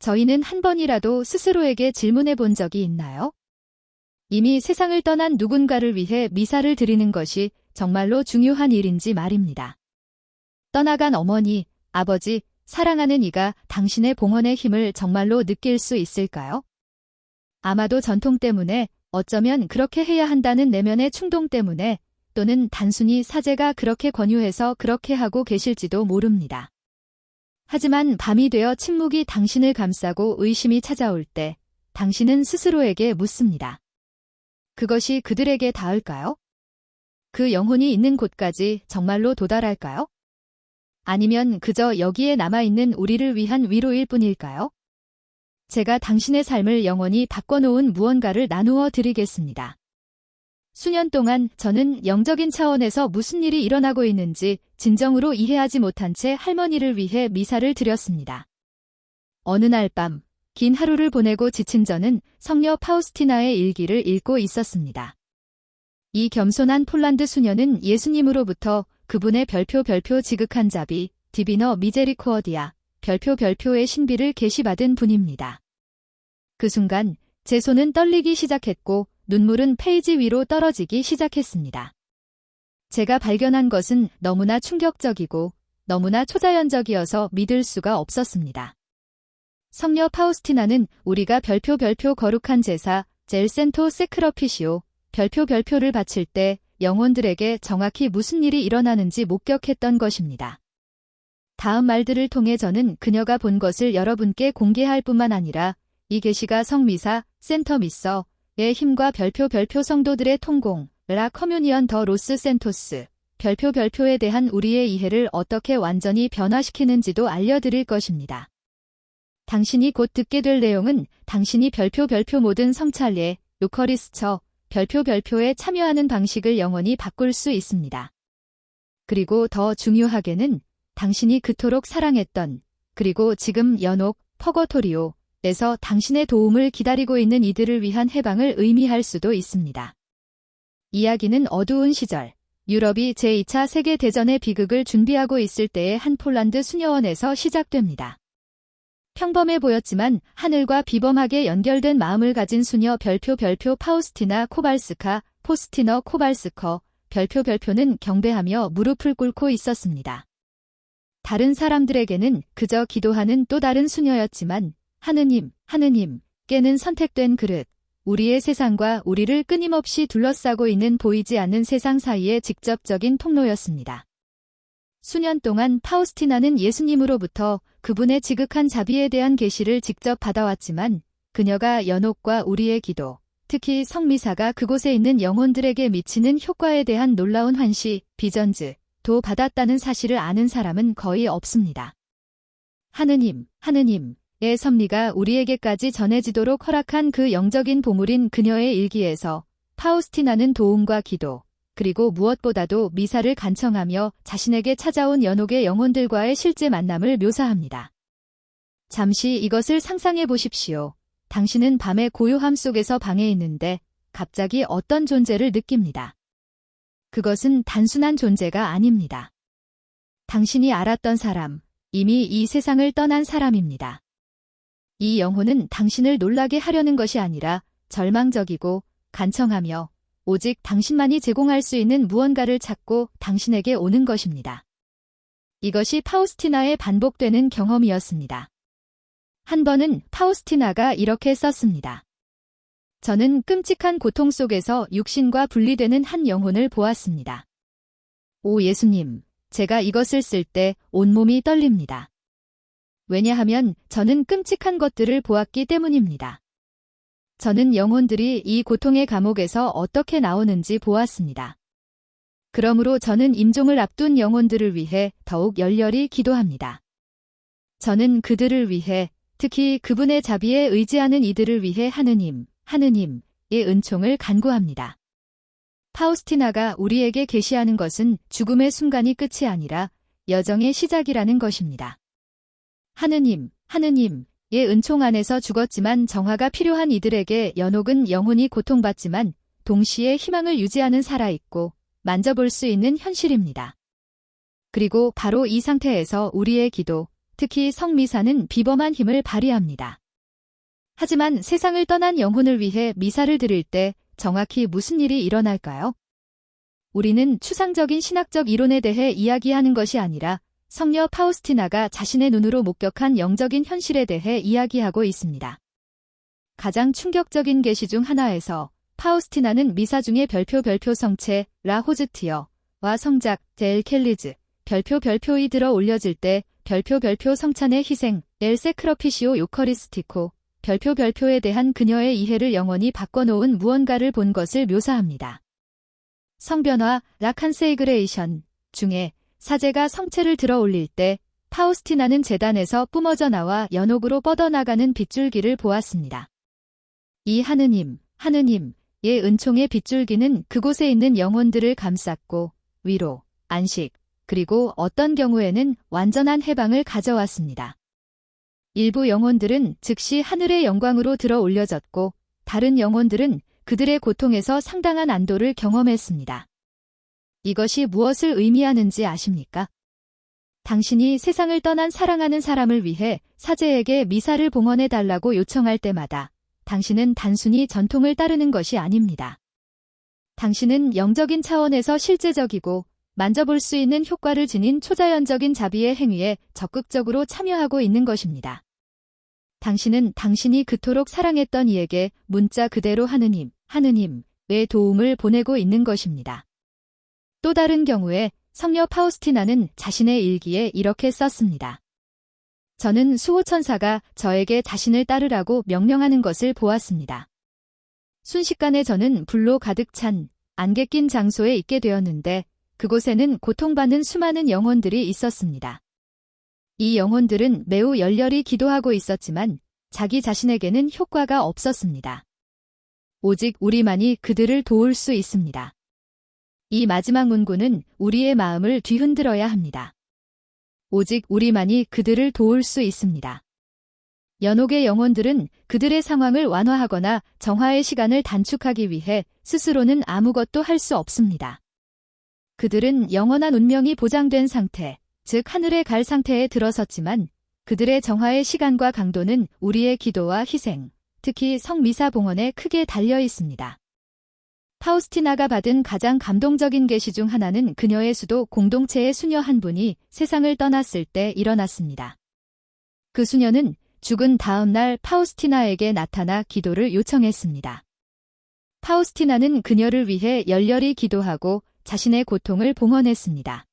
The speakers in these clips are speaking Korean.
저희는 한 번이라도 스스로에게 질문해 본 적이 있나요? 이미 세상을 떠난 누군가를 위해 미사를 드리는 것이 정말로 중요한 일인지 말입니다. 떠나간 어머니, 아버지, 사랑하는 이가 당신의 봉헌의 힘을 정말로 느낄 수 있을까요? 아마도 전통 때문에, 어쩌면 그렇게 해야 한다는 내면의 충동 때문에, 또는 단순히 사제가 그렇게 권유해서 그렇게 하고 계실지도 모릅니다. 하지만 밤이 되어 침묵이 당신을 감싸고 의심이 찾아올 때 당신은 스스로에게 묻습니다. 그것이 그들에게 닿을까요? 그 영혼이 있는 곳까지 정말로 도달할까요? 아니면 그저 여기에 남아있는 우리를 위한 위로일 뿐일까요? 제가 당신의 삶을 영원히 바꿔놓은 무언가를 나누어 드리겠습니다. 수년 동안 저는 영적인 차원에서 무슨 일이 일어나고 있는지 진정으로 이해하지 못한 채 할머니를 위해 미사를 드렸습니다. 어느 날 밤, 긴 하루를 보내고 지친 저는 성녀 파우스티나의 일기를 읽고 있었습니다. 이 겸손한 폴란드 수녀는 예수님으로부터 그분의 별표 지극한 자비, 디비너 미제리코어디아, 별표의 신비를 계시받은 분입니다. 그 순간 제 손은 떨리기 시작했고 눈물은 페이지 위로 떨어지기 시작했습니다. 제가 발견한 것은 너무나 충격적이고 너무나 초자연적이어서 믿을 수가 없었습니다. 성녀 파우스티나는 우리가 별표 거룩한 제사, 젤센토 세크러피시오, 별표를 바칠 때 영혼들에게 정확히 무슨 일이 일어나는지 목격했던 것입니다. 다음 말들을 통해 저는 그녀가 본 것을 여러분께 공개할 뿐만 아니라 이 계시가 성미사, 센터 미서의 힘과 별표 성도들의 통공, 라 커뮤니언 더 로스 센토스, 별표에 대한 우리의 이해를 어떻게 완전히 변화시키는지도 알려드릴 것입니다. 당신이 곧 듣게 될 내용은 당신이 별표 모든 성찰례, 유커리스처, 별표에 참여하는 방식을 영원히 바꿀 수 있습니다. 그리고 더 중요하게는 당신이 그토록 사랑했던, 그리고 지금 연옥, 퍼거토리오, 에서 당신의 도움을 기다리고 있는 이들을 위한 해방을 의미할 수도 있습니다. 이야기는 어두운 시절, 유럽이 제2차 세계대전의 비극을 준비하고 있을 때의 한 폴란드 수녀원에서 시작됩니다. 평범해 보였지만 하늘과 비범하게 연결된 마음을 가진 수녀 별표 파우스티나 코발스카, 포스티너 코발스커, 별표는 경배하며 무릎을 꿇고 있었습니다. 다른 사람들에게는 그저 기도하는 또 다른 수녀였지만 하느님께는 선택된 그릇, 우리의 세상과 우리를 끊임없이 둘러싸고 있는 보이지 않는 세상 사이의 직접적인 통로였습니다. 수년 동안 파우스티나는 예수님으로부터 그분의 지극한 자비에 대한 계시를 직접 받아왔지만 그녀가 연옥과 우리의 기도, 특히 성미사가 그곳에 있는 영혼들에게 미치는 효과에 대한 놀라운 환시, 비전즈도 받았다는 사실을 아는 사람은 거의 없습니다. 하느님의 섭리가 우리에게까지 전해지도록 허락한 그 영적인 보물인 그녀의 일기에서 파우스티나는 도움과 기도, 그리고 무엇보다도 미사를 간청하며 자신에게 찾아온 연옥의 영혼들과의 실제 만남을 묘사합니다. 잠시 이것을 상상해 보십시오. 당신은 밤의 고요함 속에서 방에 있는데 갑자기 어떤 존재를 느낍니다. 그것은 단순한 존재가 아닙니다. 당신이 알았던 사람, 이미 이 세상을 떠난 사람입니다. 이 영혼은 당신을 놀라게 하려는 것이 아니라 절망적이고 간청하며 오직 당신만이 제공할 수 있는 무언가를 찾고 당신에게 오는 것입니다. 이것이 파우스티나의 반복되는 경험이었습니다. 한 번은 파우스티나가 이렇게 썼습니다. 저는 끔찍한 고통 속에서 육신과 분리되는 한 영혼을 보았습니다. 오 예수님, 제가 이것을 쓸 때 온몸이 떨립니다. 왜냐하면 저는 끔찍한 것들을 보았기 때문입니다. 저는 영혼들이 이 고통의 감옥에서 어떻게 나오는지 보았습니다. 그러므로 저는 임종을 앞둔 영혼들을 위해 더욱 열렬히 기도합니다. 저는 그들을 위해, 특히 그분의 자비에 의지하는 이들을 위해 하느님의 은총을 간구합니다. 파우스티나가 우리에게 계시하는 것은 죽음의 순간이 끝이 아니라 여정의 시작이라는 것입니다. 하느님의 은총 안에서 죽었지만 정화가 필요한 이들에게 연옥은 영혼이 고통받지만 동시에 희망을 유지하는 살아있고 만져볼 수 있는 현실입니다. 그리고 바로 이 상태에서 우리의 기도, 특히 성미사는 비범한 힘을 발휘합니다. 하지만 세상을 떠난 영혼을 위해 미사를 드릴 때 정확히 무슨 일이 일어날까요? 우리는 추상적인 신학적 이론에 대해 이야기하는 것이 아니라 성녀 파우스티나가 자신의 눈으로 목격한 영적인 현실에 대해 이야기하고 있습니다. 가장 충격적인 계시 중 하나에서 파우스티나는 미사 중에 별표 성체 라호즈티어와 성작 델 켈리즈 별표이 들어 올려질 때 별표 성찬의 희생 엘 세크러피시오 요커리스티코 별표에 대한 그녀의 이해를 영원히 바꿔놓은 무언가를 본 것을 묘사합니다. 성변화 라칸세이그레이션 중에 사제가 성체를 들어 올릴 때 파우스티나는 제단에서 뿜어져 나와 연옥으로 뻗어나가는 빗줄기를 보았습니다. 이 하느님의 은총의 빗줄기는 그곳에 있는 영혼들을 감쌌고 위로, 안식, 그리고 어떤 경우에는 완전한 해방을 가져왔습니다. 일부 영혼들은 즉시 하늘의 영광으로 들어 올려졌고 다른 영혼들은 그들의 고통에서 상당한 안도를 경험했습니다. 이것이 무엇을 의미하는지 아십니까? 당신이 세상을 떠난 사랑하는 사람을 위해 사제에게 미사를 봉헌해달라고 요청할 때마다 당신은 단순히 전통을 따르는 것이 아닙니다. 당신은 영적인 차원에서 실제적이고 만져볼 수 있는 효과를 지닌 초자연적인 자비의 행위에 적극적으로 참여하고 있는 것입니다. 당신은 당신이 그토록 사랑했던 이에게 문자 그대로 하느님의 도움을 보내고 있는 것입니다. 또 다른 경우에 성녀 파우스티나는 자신의 일기에 이렇게 썼습니다. 저는 수호천사가 저에게 자신을 따르라고 명령하는 것을 보았습니다. 순식간에 저는 불로 가득 찬 안개 낀 장소에 있게 되었는데 그곳에는 고통받는 수많은 영혼들이 있었습니다. 이 영혼들은 매우 열렬히 기도하고 있었지만 자기 자신에게는 효과가 없었습니다. 오직 우리만이 그들을 도울 수 있습니다. 이 마지막 문구는 우리의 마음을 뒤흔들어야 합니다. 오직 우리만이 그들을 도울 수 있습니다. 연옥의 영혼들은 그들의 상황을 완화하거나 정화의 시간을 단축하기 위해 스스로는 아무것도 할 수 없습니다. 그들은 영원한 운명이 보장된 상태, 즉 하늘에 갈 상태에 들어섰지만 그들의 정화의 시간과 강도는 우리의 기도와 희생, 특히 성미사 봉헌에 크게 달려 있습니다. 파우스티나가 받은 가장 감동적인 계시 중 하나는 그녀의 수도 공동체의 수녀 한 분이 세상을 떠났을 때 일어났습니다. 그 수녀는 죽은 다음 날 파우스티나에게 나타나 기도를 요청했습니다. 파우스티나는 그녀를 위해 열렬히 기도하고 자신의 고통을 봉헌했습니다.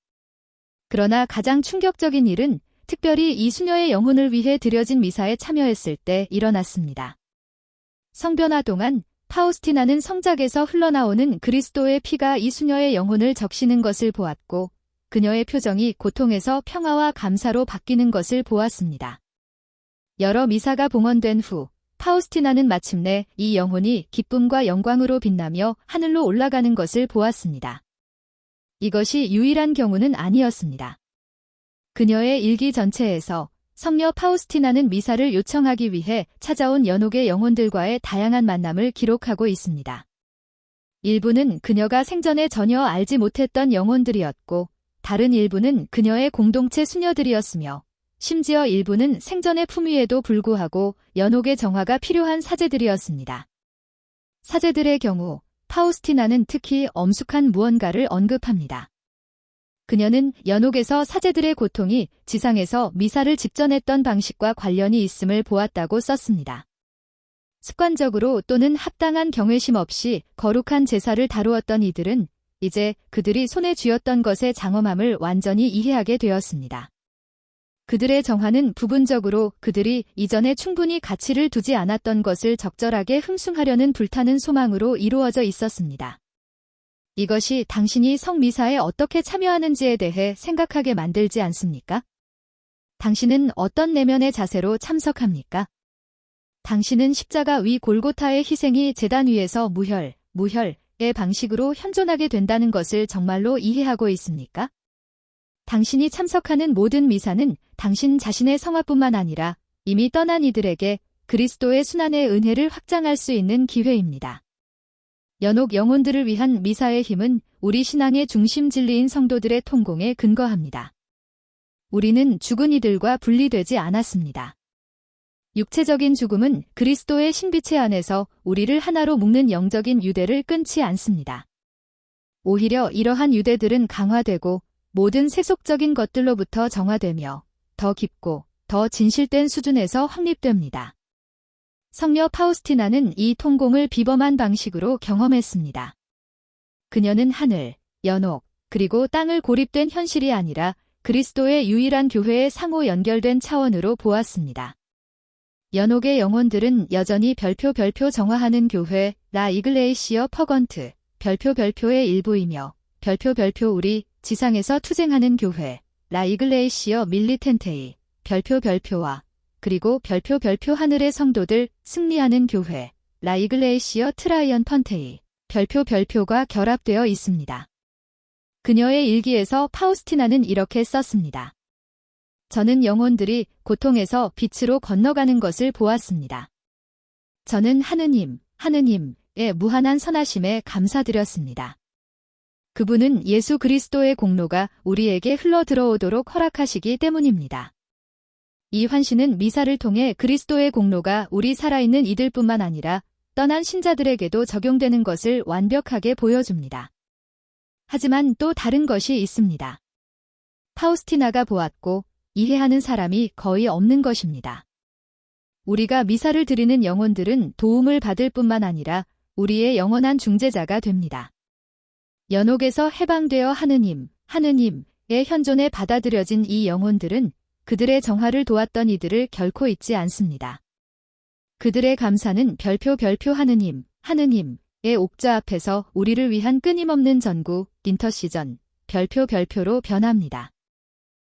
그러나 가장 충격적인 일은 특별히 이 수녀의 영혼을 위해 드려진 미사에 참여했을 때 일어났습니다. 성변화 동안 파우스티나는 성작에서 흘러나오는 그리스도의 피가 이 수녀의 영혼을 적시는 것을 보았고 그녀의 표정이 고통에서 평화와 감사로 바뀌는 것을 보았습니다. 여러 미사가 봉헌된 후 파우스티나는 마침내 이 영혼이 기쁨과 영광으로 빛나며 하늘로 올라가는 것을 보았습니다. 이것이 유일한 경우는 아니었습니다. 그녀의 일기 전체에서 성녀 파우스티나는 미사를 요청하기 위해 찾아온 연옥의 영혼들과의 다양한 만남을 기록하고 있습니다. 일부는 그녀가 생전에 전혀 알지 못했던 영혼들이었고 다른 일부는 그녀의 공동체 수녀들이었으며 심지어 일부는 생전의 품위에도 불구하고 연옥의 정화가 필요한 사제들이었습니다. 사제들의 경우 파우스티나는 특히 엄숙한 무언가를 언급합니다. 그녀는 연옥에서 사제들의 고통이 지상에서 미사를 집전했던 방식과 관련이 있음을 보았다고 썼습니다. 습관적으로 또는 합당한 경외심 없이 거룩한 제사를 다루었던 이들은 이제 그들이 손에 쥐었던 것의 장엄함을 완전히 이해하게 되었습니다. 그들의 정화는 부분적으로 그들이 이전에 충분히 가치를 두지 않았던 것을 적절하게 흠숭하려는 불타는 소망으로 이루어져 있었습니다. 이것이 당신이 성미사에 어떻게 참여하는지에 대해 생각하게 만들지 않습니까? 당신은 어떤 내면의 자세로 참석합니까? 당신은 십자가 위 골고타의 희생이 제단 위에서 무혈의 방식으로 현존하게 된다는 것을 정말로 이해하고 있습니까? 당신이 참석하는 모든 미사는 당신 자신의 성화뿐만 아니라 이미 떠난 이들에게 그리스도의 순환의 은혜를 확장할 수 있는 기회입니다. 연옥 영혼들을 위한 미사의 힘은 우리 신앙의 중심 진리인 성도들의 통공에 근거합니다. 우리는 죽은 이들과 분리되지 않았습니다. 육체적인 죽음은 그리스도의 신비체 안에서 우리를 하나로 묶는 영적인 유대를 끊지 않습니다. 오히려 이러한 유대들은 강화되고 모든 세속적인 것들로부터 정화되며 더 깊고 더 진실된 수준에서 확립됩니다. 성녀 파우스티나는 이 통공을 비범한 방식으로 경험했습니다. 그녀는 하늘, 연옥, 그리고 땅을 고립된 현실이 아니라 그리스도의 유일한 교회에 상호 연결된 차원으로 보았습니다. 연옥의 영혼들은 여전히 별표 정화하는 교회, 라 이글레이시어 퍼건트, 별표의 일부이며 별표 우리, 지상에서 투쟁하는 교회, 라 이글레이시어 밀리텐테이, 별표와 그리고 별표 하늘의 성도들, 승리하는 교회, 라 이글레이시어 트라이언 펀테이, 별표가 결합되어 있습니다. 그녀의 일기에서 파우스티나는 이렇게 썼습니다. 저는 영혼들이 고통에서 빛으로 건너가는 것을 보았습니다. 저는 하느님의 무한한 선하심에 감사드렸습니다. 그분은 예수 그리스도의 공로가 우리에게 흘러 들어오도록 허락하시기 때문입니다. 이 환신은 미사를 통해 그리스도의 공로가 우리 살아있는 이들뿐만 아니라 떠난 신자들에게도 적용되는 것을 완벽하게 보여줍니다. 하지만 또 다른 것이 있습니다. 파우스티나가 보았고 이해하는 사람이 거의 없는 것입니다. 우리가 미사를 드리는 영혼들은 도움을 받을 뿐만 아니라 우리의 영원한 중재자가 됩니다. 연옥에서 해방되어 하느님의 현존에 받아들여진 이 영혼들은 그들의 정화를 도왔던 이들을 결코 잊지 않습니다. 그들의 감사는 별표 하느님의 옥좌 앞에서 우리를 위한 끊임없는 전구, 인터시전, 별표로 변합니다.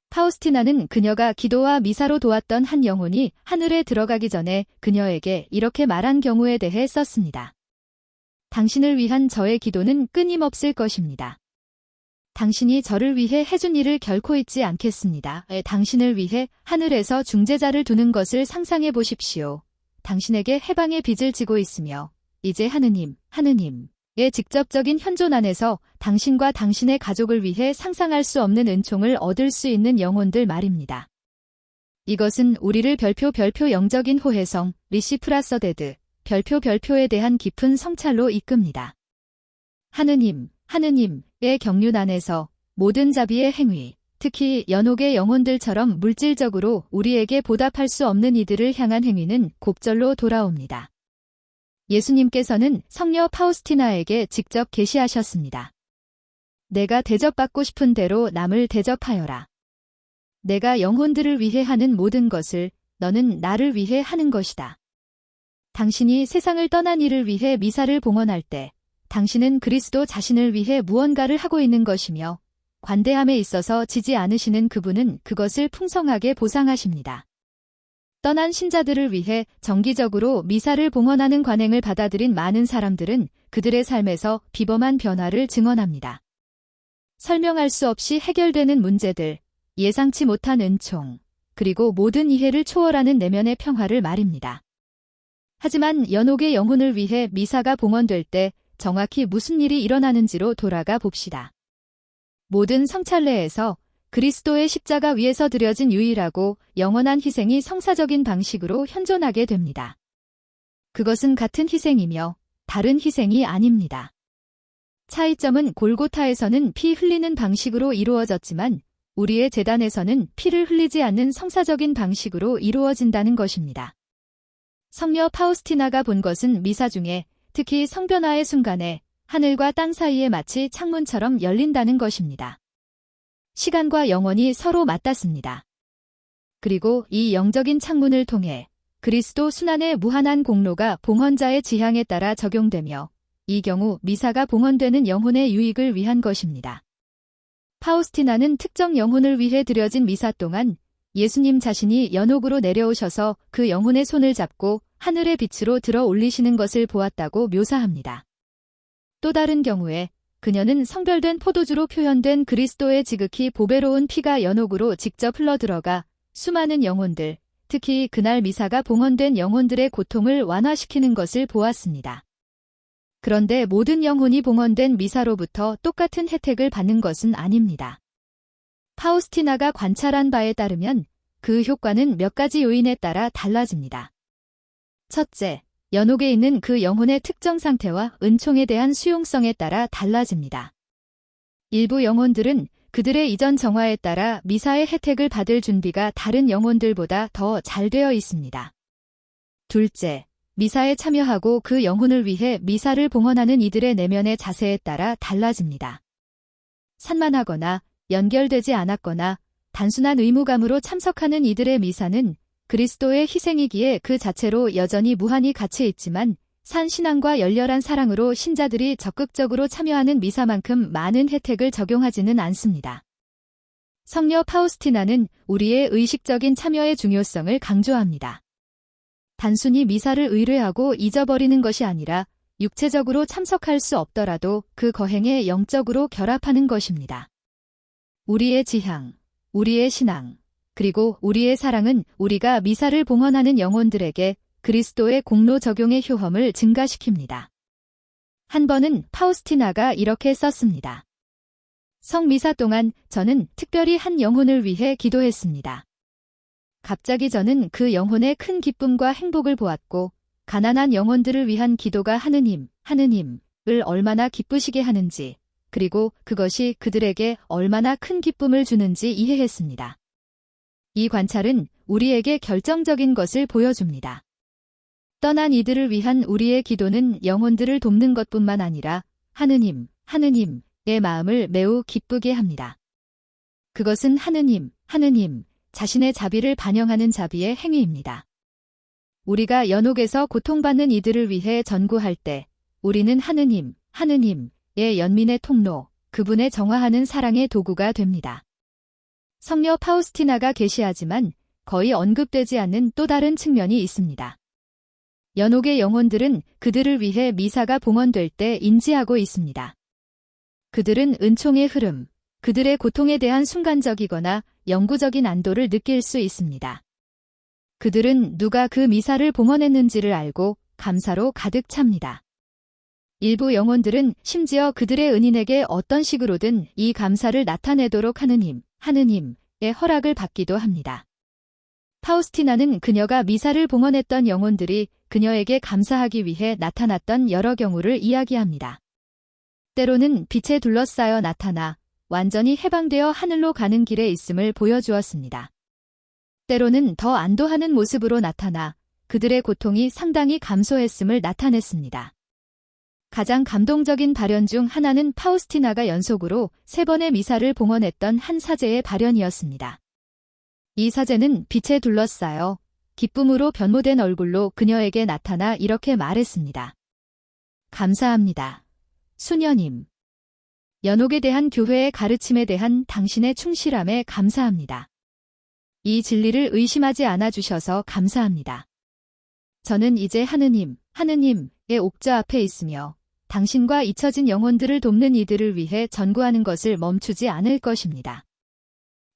파우스티나는 그녀가 기도와 미사로 도왔던 한 영혼이 하늘에 들어가기 전에 그녀에게 이렇게 말한 경우에 대해 썼습니다. 당신을 위한 저의 기도는 끊임없을 것입니다. 당신이 저를 위해 해준 일을 결코 잊지 않겠습니다. 당신을 위해 하늘에서 중재자를 두는 것을 상상해 보십시오. 당신에게 해방의 빚을 지고 있으며 이제 하느님의 직접적인 현존 안에서 당신과 당신의 가족을 위해 상상할 수 없는 은총을 얻을 수 있는 영혼들 말입니다. 이것은 우리를 별표 영적인 호혜성, 리시프라서데드, 별표에 대한 깊은 성찰로 이끕니다. 하느님의 경륜 안에서 모든 자비의 행위, 특히 연옥의 영혼들처럼 물질적으로 우리에게 보답할 수 없는 이들을 향한 행위는 곡절로 돌아옵니다. 예수님께서는 성녀 파우스티나에게 직접 계시하셨습니다. 내가 대접받고 싶은 대로 남을 대접하여라. 내가 영혼들을 위해 하는 모든 것을 너는 나를 위해 하는 것이다. 당신이 세상을 떠난 이를 위해 미사를 봉헌할 때 당신은 그리스도 자신을 위해 무언가를 하고 있는 것이며 관대함에 있어서 지지 않으시는 그분은 그것을 풍성하게 보상하십니다. 떠난 신자들을 위해 정기적으로 미사를 봉헌하는 관행을 받아들인 많은 사람들은 그들의 삶에서 비범한 변화를 증언합니다. 설명할 수 없이 해결되는 문제들, 예상치 못한 은총, 그리고 모든 이해를 초월하는 내면의 평화를 말입니다. 하지만 연옥의 영혼을 위해 미사가 봉헌될 때 정확히 무슨 일이 일어나는지로 돌아가 봅시다. 모든 성찰례에서 그리스도의 십자가 위에서 드려진 유일하고 영원한 희생이 성사적인 방식으로 현존하게 됩니다. 그것은 같은 희생이며 다른 희생이 아닙니다. 차이점은 골고타에서는 피 흘리는 방식으로 이루어졌지만 우리의 제단에서는 피를 흘리지 않는 성사적인 방식으로 이루어진다는 것입니다. 성녀 파우스티나가 본 것은 미사 중에 특히 성변화의 순간에 하늘과 땅 사이에 마치 창문처럼 열린다는 것입니다. 시간과 영원이 서로 맞닿습니다. 그리고 이 영적인 창문을 통해 그리스도 순환의 무한한 공로가 봉헌자의 지향에 따라 적용되며 이 경우 미사가 봉헌되는 영혼의 유익을 위한 것입니다. 파우스티나는 특정 영혼을 위해 드려진 미사 동안 예수님 자신이 연옥으로 내려오셔서 그 영혼의 손을 잡고 하늘의 빛으로 들어 올리시는 것을 보았다고 묘사합니다. 또 다른 경우에 그녀는 성별된 포도주로 표현된 그리스도의 지극히 보배로운 피가 연옥으로 직접 흘러들어가 수많은 영혼들, 특히 그날 미사가 봉헌된 영혼들의 고통을 완화시키는 것을 보았습니다. 그런데 모든 영혼이 봉헌된 미사로부터 똑같은 혜택을 받는 것은 아닙니다. 파우스티나가 관찰한 바에 따르면 그 효과는 몇 가지 요인에 따라 달라집니다. 첫째, 연옥에 있는 그 영혼의 특정 상태와 은총에 대한 수용성에 따라 달라집니다. 일부 영혼들은 그들의 이전 정화에 따라 미사의 혜택을 받을 준비가 다른 영혼들보다 더 잘 되어 있습니다. 둘째, 미사에 참여하고 그 영혼을 위해 미사를 봉헌하는 이들의 내면의 자세에 따라 달라집니다. 산만하거나 연결되지 않았거나 단순한 의무감으로 참석하는 이들의 미사는 그리스도의 희생이기에 그 자체로 여전히 무한히 가치 있지만 산신앙과 열렬한 사랑으로 신자들이 적극적으로 참여하는 미사만큼 많은 혜택을 적용하지는 않습니다. 성녀 파우스티나는 우리의 의식적인 참여의 중요성을 강조합니다. 단순히 미사를 의뢰하고 잊어버리는 것이 아니라 육체적으로 참석할 수 없더라도 그 거행에 영적으로 결합하는 것입니다. 우리의 지향, 우리의 신앙, 그리고 우리의 사랑은 우리가 미사를 봉헌하는 영혼들에게 그리스도의 공로 적용의 효험을 증가시킵니다. 한 번은 파우스티나가 이렇게 썼습니다. 성미사 동안 저는 특별히 한 영혼을 위해 기도했습니다. 갑자기 저는 그 영혼의 큰 기쁨과 행복을 보았고 가난한 영혼들을 위한 기도가 하느님을 얼마나 기쁘시게 하는지 그리고 그것이 그들에게 얼마나 큰 기쁨을 주는지 이해했습니다. 이 관찰은 우리에게 결정적인 것을 보여줍니다. 떠난 이들을 위한 우리의 기도는 영혼들을 돕는 것뿐만 아니라 하느님의 마음을 매우 기쁘게 합니다. 그것은 하느님 자신의 자비를 반영하는 자비의 행위입니다. 우리가 연옥에서 고통받는 이들을 위해 전구할 때 우리는 하느님의 연민의 통로, 그분의 정화하는 사랑의 도구가 됩니다. 성녀 파우스티나가 계시하지만 거의 언급되지 않는 또 다른 측면이 있습니다. 연옥의 영혼들은 그들을 위해 미사가 봉헌될 때 인지하고 있습니다. 그들은 은총의 흐름, 그들의 고통에 대한 순간적이거나 영구적인 안도를 느낄 수 있습니다. 그들은 누가 그 미사를 봉헌했는지를 알고 감사로 가득 찹니다. 일부 영혼들은 심지어 그들의 은인에게 어떤 식으로든 이 감사를 나타내도록 하느님의 허락을 받기도 합니다. 파우스티나는 그녀가 미사를 봉헌했던 영혼들이 그녀에게 감사하기 위해 나타났던 여러 경우를 이야기합니다. 때로는 빛에 둘러싸여 나타나 완전히 해방되어 하늘로 가는 길에 있음을 보여주었습니다. 때로는 더 안도하는 모습으로 나타나 그들의 고통이 상당히 감소했음을 나타냈습니다. 가장 감동적인 발현 중 하나는 파우스티나가 연속으로 3번의 미사를 봉헌했던 한 사제의 발현이었습니다. 이 사제는 빛에 둘러싸여 기쁨으로 변모된 얼굴로 그녀에게 나타나 이렇게 말했습니다. 감사합니다. 수녀님. 연옥에 대한 교회의 가르침에 대한 당신의 충실함에 감사합니다. 이 진리를 의심하지 않아 주셔서 감사합니다. 저는 이제 하느님의 옥좌 앞에 있으며 당신과 잊혀진 영혼들을 돕는 이들을 위해 전구하는 것을 멈추지 않을 것입니다.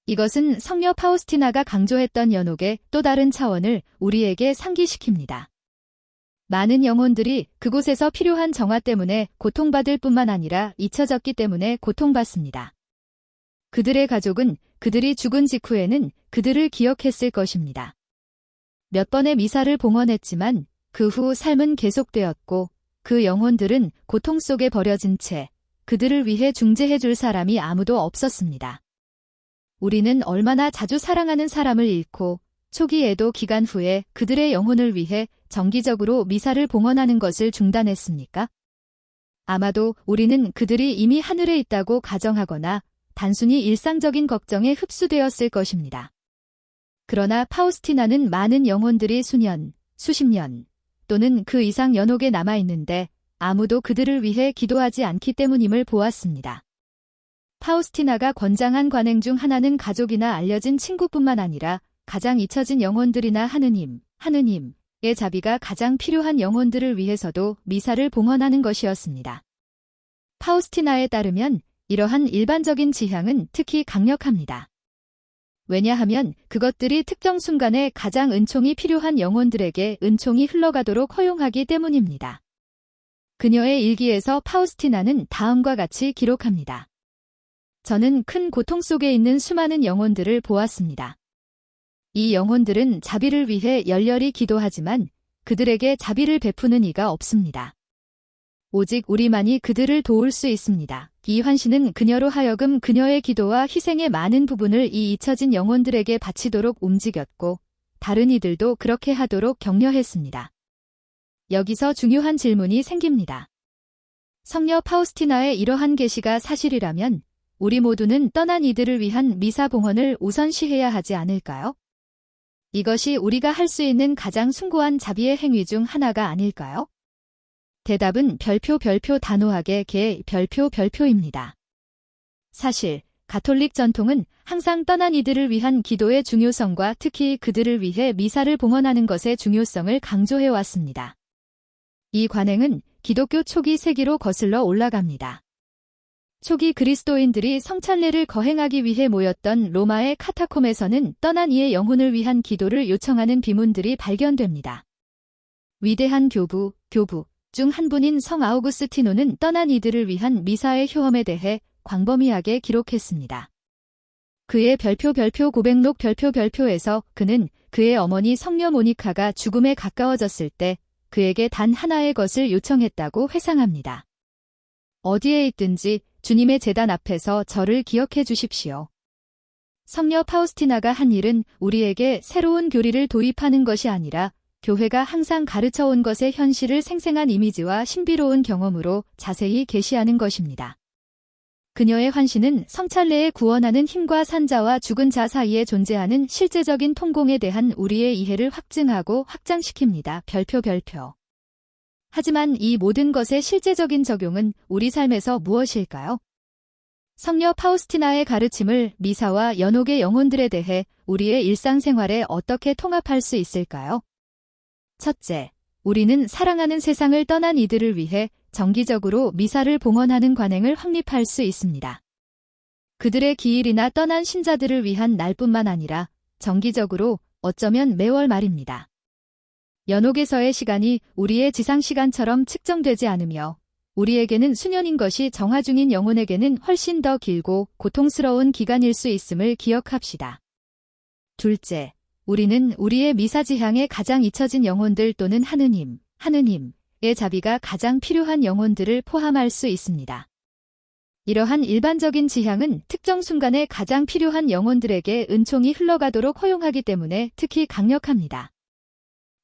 이것은 성녀 파우스티나가 강조했던 연옥의 또 다른 차원을 우리에게 상기시킵니다. 많은 영혼들이 그곳에서 필요한 정화 때문에 고통받을 뿐만 아니라 잊혀졌기 때문에 고통받습니다. 그들의 가족은 그들이 죽은 직후에는 그들을 기억했을 것입니다. 몇 번의 미사를 봉헌했지만 그 후 삶은 계속되었고 그 영혼들은 고통 속에 버려진 채 그들을 위해 중재해 줄 사람이 아무도 없었습니다. 우리는 얼마나 자주 사랑하는 사람을 잃고 초기에도 기간 후에 그들의 영혼을 위해 정기적으로 미사를 봉헌하는 것을 중단했습니까? 아마도 우리는 그들이 이미 하늘에 있다고 가정하거나 단순히 일상적인 걱정에 흡수되었을 것입니다. 그러나 파우스티나는 많은 영혼들이 수년, 수십 년 또는 그 이상 연옥에 남아있는데 아무도 그들을 위해 기도하지 않기 때문임을 보았습니다. 파우스티나가 권장한 관행 중 하나는 가족이나 알려진 친구뿐만 아니라 가장 잊혀진 영혼들이나 하느님의 자비가 가장 필요한 영혼들을 위해서도 미사를 봉헌하는 것이었습니다. 파우스티나에 따르면 이러한 일반적인 지향은 특히 강력합니다. 왜냐하면 그것들이 특정 순간에 가장 은총이 필요한 영혼들에게 은총이 흘러가도록 허용하기 때문입니다. 그녀의 일기에서 파우스티나는 다음과 같이 기록합니다. 저는 큰 고통 속에 있는 수많은 영혼들을 보았습니다. 이 영혼들은 자비를 위해 열렬히 기도하지만 그들에게 자비를 베푸는 이가 없습니다. 오직 우리만이 그들을 도울 수 있습니다. 이 환신은 그녀로 하여금 그녀의 기도와 희생의 많은 부분을 이 잊혀진 영혼들에게 바치도록 움직였고 다른 이들도 그렇게 하도록 격려했습니다. 여기서 중요한 질문이 생깁니다. 성녀 파우스티나의 이러한 계시가 사실이라면 우리 모두는 떠난 이들을 위한 미사 봉헌을 우선시해야 하지 않을까요? 이것이 우리가 할 수 있는 가장 숭고한 자비의 행위 중 하나가 아닐까요? 대답은 별표 단호하게 별표입니다. 사실 가톨릭 전통은 항상 떠난 이들을 위한 기도의 중요성과 특히 그들을 위해 미사를 봉헌하는 것의 중요성을 강조해왔습니다. 이 관행은 기독교 초기 세기로 거슬러 올라갑니다. 초기 그리스도인들이 성찬례를 거행하기 위해 모였던 로마의 카타콤에서는 떠난 이의 영혼을 위한 기도를 요청하는 비문들이 발견됩니다. 위대한 교부 중 한 분인 성 아우구스티노는 떠난 이들을 위한 미사의 효험에 대해 광범위하게 기록했습니다. 그의 별표 고백록 별표에서 그는 그의 어머니 성녀 모니카가 죽음에 가까워졌을 때 그에게 단 하나의 것을 요청했다고 회상합니다. 어디에 있든지 주님의 제단 앞에서 저를 기억해 주십시오. 성녀 파우스티나가 한 일은 우리에게 새로운 교리를 도입하는 것이 아니라 교회가 항상 가르쳐온 것의 현실을 생생한 이미지와 신비로운 경험으로 자세히 계시하는 것입니다. 그녀의 환신은 성찬례에 구원하는 힘과 산자와 죽은 자 사이에 존재하는 실제적인 통공에 대한 우리의 이해를 확증하고 확장시킵니다. 별표. 하지만 이 모든 것의 실제적인 적용은 우리 삶에서 무엇일까요? 성녀 파우스티나의 가르침을 미사와 연옥의 영혼들에 대해 우리의 일상생활에 어떻게 통합할 수 있을까요? 첫째, 우리는 사랑하는 세상을 떠난 이들을 위해 정기적으로 미사를 봉헌하는 관행을 확립할 수 있습니다. 그들의 기일이나 떠난 신자들을 위한 날뿐만 아니라 정기적으로 어쩌면 매월 말입니다. 연옥에서의 시간이 우리의 지상시간처럼 측정되지 않으며 우리에게는 수년인 것이 정화 중인 영혼에게는 훨씬 더 길고 고통스러운 기간일 수 있음을 기억합시다. 둘째, 우리는 우리의 미사지향에 가장 잊혀진 영혼들 또는 하느님의 자비가 가장 필요한 영혼들을 포함할 수 있습니다. 이러한 일반적인 지향은 특정 순간에 가장 필요한 영혼들에게 은총이 흘러가도록 허용하기 때문에 특히 강력합니다.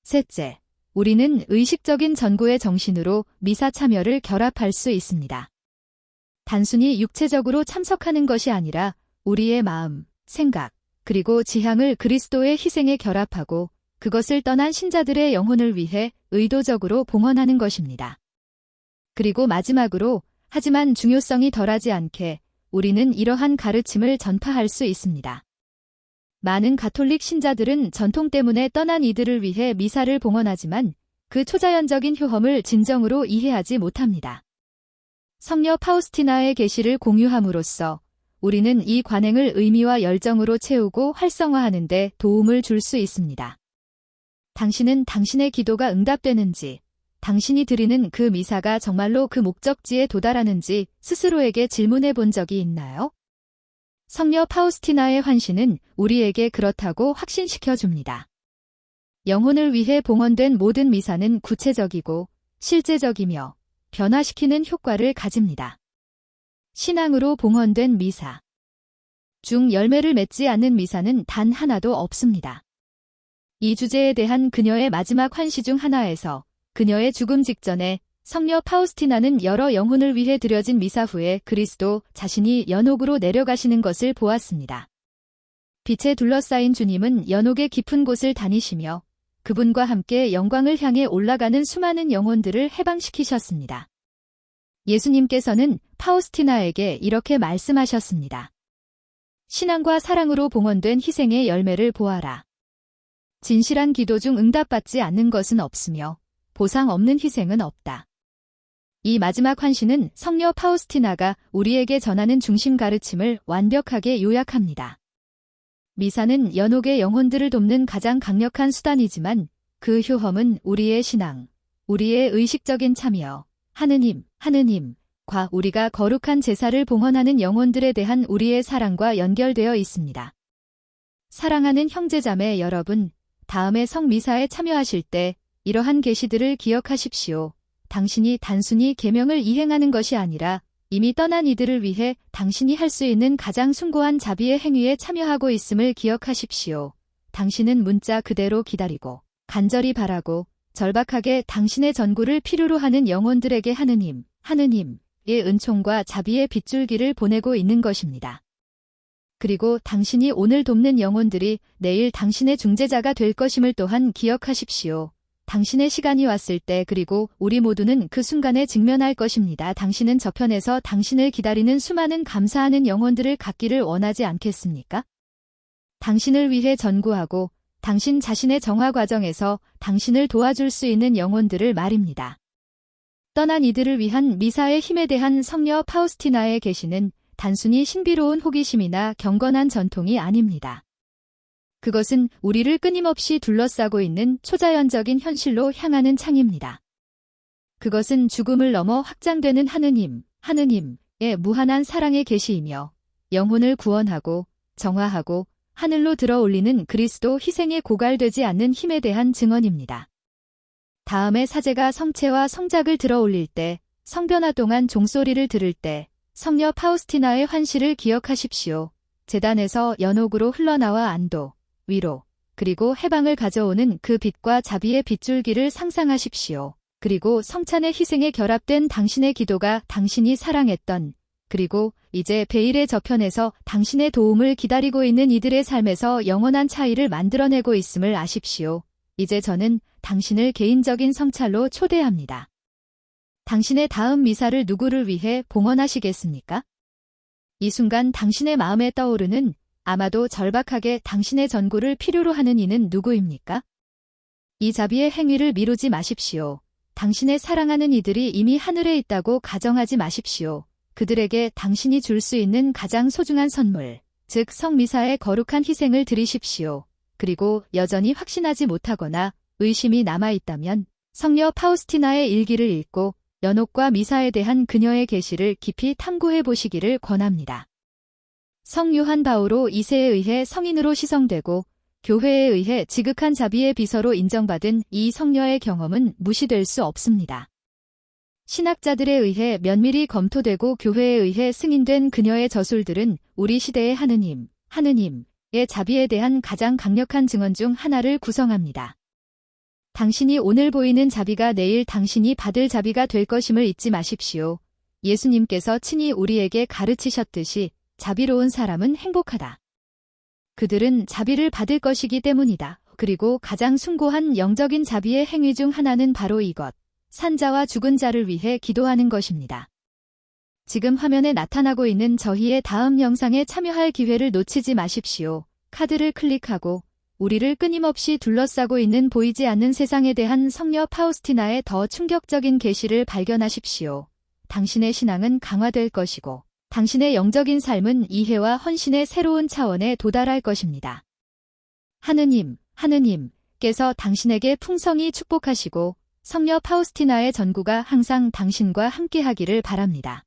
셋째, 우리는 의식적인 전구의 정신으로 미사 참여를 결합할 수 있습니다. 단순히 육체적으로 참석하는 것이 아니라 우리의 마음, 생각, 그리고 지향을 그리스도의 희생에 결합하고 그것을 떠난 신자들의 영혼을 위해 의도적으로 봉헌하는 것입니다. 그리고 마지막으로, 하지만 중요성이 덜하지 않게 우리는 이러한 가르침을 전파할 수 있습니다. 많은 가톨릭 신자들은 전통 때문에 떠난 이들을 위해 미사를 봉헌하지만 그 초자연적인 효험을 진정으로 이해하지 못합니다. 성녀 파우스티나의 계시를 공유함으로써 우리는 이 관행을 의미와 열정으로 채우고 활성화하는 데 도움을 줄 수 있습니다. 당신은 당신의 기도가 응답되는지, 당신이 드리는 그 미사가 정말로 그 목적지에 도달하는지 스스로에게 질문해 본 적이 있나요? 성녀 파우스티나의 환신은 우리에게 그렇다고 확신시켜 줍니다. 영혼을 위해 봉헌된 모든 미사는 구체적이고 실제적이며 변화시키는 효과를 가집니다. 신앙으로 봉헌된 미사 중 열매를 맺지 않는 미사는 단 하나도 없습니다. 이 주제에 대한 그녀의 마지막 환시 중 하나에서 그녀의 죽음 직전에 성녀 파우스티나는 여러 영혼을 위해 드려진 미사 후에 그리스도 자신이 연옥으로 내려가시는 것을 보았습니다. 빛에 둘러싸인 주님은 연옥의 깊은 곳을 다니시며 그분과 함께 영광을 향해 올라가는 수많은 영혼들을 해방시키셨습니다. 예수님께서는 파우스티나에게 이렇게 말씀하셨습니다. 신앙과 사랑으로 봉헌된 희생의 열매를 보아라. 진실한 기도 중 응답받지 않는 것은 없으며 보상 없는 희생은 없다. 이 마지막 환시는 성녀 파우스티나가 우리에게 전하는 중심 가르침을 완벽하게 요약합니다. 미사는 연옥의 영혼들을 돕는 가장 강력한 수단이지만 그 효험은 우리의 신앙, 우리의 의식적인 참여, 하느님의 과 우리가 거룩한 제사를 봉헌하는 영혼들에 대한 우리의 사랑과 연결되어 있습니다. 사랑하는 형제자매 여러분, 다음에 성미사에 참여하실 때 이러한 계시들을 기억하십시오. 당신이 단순히 계명을 이행하는 것이 아니라 이미 떠난 이들을 위해 당신이 할 수 있는 가장 숭고한 자비의 행위에 참여하고 있음을 기억하십시오. 당신은 문자 그대로 기다리고 간절히 바라고 절박하게 당신의 전구를 필요로 하는 영혼들에게 하느님의 은총과 자비의 빗줄기를 보내고 있는 것입니다. 그리고 당신이 오늘 돕는 영혼들이 내일 당신의 중재자가 될 것임을 또한 기억하십시오. 당신의 시간이 왔을 때 그리고 우리 모두는 그 순간에 직면할 것입니다. 당신은 저편에서 당신을 기다리는 수많은 감사하는 영혼들을 갖기를 원하지 않겠습니까? 당신을 위해 전구하고 당신 자신의 정화 과정에서 당신을 도와줄 수 있는 영혼들을 말입니다. 떠난 이들을 위한 미사의 힘에 대한 성녀 파우스티나의 계시는 단순히 신비로운 호기심이나 경건한 전통이 아닙니다. 그것은 우리를 끊임없이 둘러싸고 있는 초자연적인 현실로 향하는 창입니다. 그것은 죽음을 넘어 확장되는 하느님의 무한한 사랑의 계시이며 영혼을 구원하고 정화하고 하늘로 들어 올리는 그리스도 희생에 고갈되지 않는 힘에 대한 증언입니다. 다음에 사제가 성체와 성작을 들어 올릴 때, 성변화 동안 종소리를 들을 때 성녀 파우스티나의 환시를 기억하십시오. 제단에서 연옥으로 흘러나와 안도, 위로, 그리고 해방을 가져오는 그 빛과 자비의 빗줄기를 상상하십시오. 그리고 성찬의 희생에 결합된 당신의 기도가 당신이 사랑했던, 그리고 이제 베일의 저편에서 당신의 도움을 기다리고 있는 이들의 삶에서 영원한 차이를 만들어내고 있음을 아십시오. 이제 저는 당신을 개인적인 성찰로 초대합니다. 당신의 다음 미사를 누구를 위해 봉헌하시겠습니까? 이 순간 당신의 마음에 떠오르는 아마도 절박하게 당신의 전구를 필요로 하는 이는 누구입니까? 이 자비의 행위를 미루지 마십시오. 당신의 사랑하는 이들이 이미 하늘에 있다고 가정하지 마십시오. 그들에게 당신이 줄 수 있는 가장 소중한 선물, 즉 성미사의 거룩한 희생을 드리십시오. 그리고 여전히 확신하지 못하거나 의심이 남아있다면 성녀 파우스티나의 일기를 읽고 연옥과 미사에 대한 그녀의 계시를 깊이 탐구해 보시기를 권합니다. 성 요한 바오로 2세에 의해 성인으로 시성되고 교회에 의해 지극한 자비의 비서로 인정받은 이 성녀의 경험은 무시될 수 없습니다. 신학자들에 의해 면밀히 검토되고 교회에 의해 승인된 그녀의 저술들은 우리 시대의 하느님의 자비에 대한 가장 강력한 증언 중 하나를 구성합니다. 당신이 오늘 보이는 자비가 내일 당신이 받을 자비가 될 것임을 잊지 마십시오. 예수님께서 친히 우리에게 가르치셨듯이 자비로운 사람은 행복하다. 그들은 자비를 받을 것이기 때문이다. 그리고 가장 숭고한 영적인 자비의 행위 중 하나는 바로 이것, 산자와 죽은 자를 위해 기도하는 것입니다. 지금 화면에 나타나고 있는 저희의 다음 영상에 참여할 기회를 놓치지 마십시오. 카드를 클릭하고 우리를 끊임없이 둘러싸고 있는 보이지 않는 세상에 대한 성녀 파우스티나의 더 충격적인 계시를 발견하십시오. 당신의 신앙은 강화될 것이고 당신의 영적인 삶은 이해와 헌신의 새로운 차원에 도달할 것입니다. 하느님께서 당신에게 풍성히 축복하시고 성녀 파우스티나의 전구가 항상 당신과 함께하기를 바랍니다.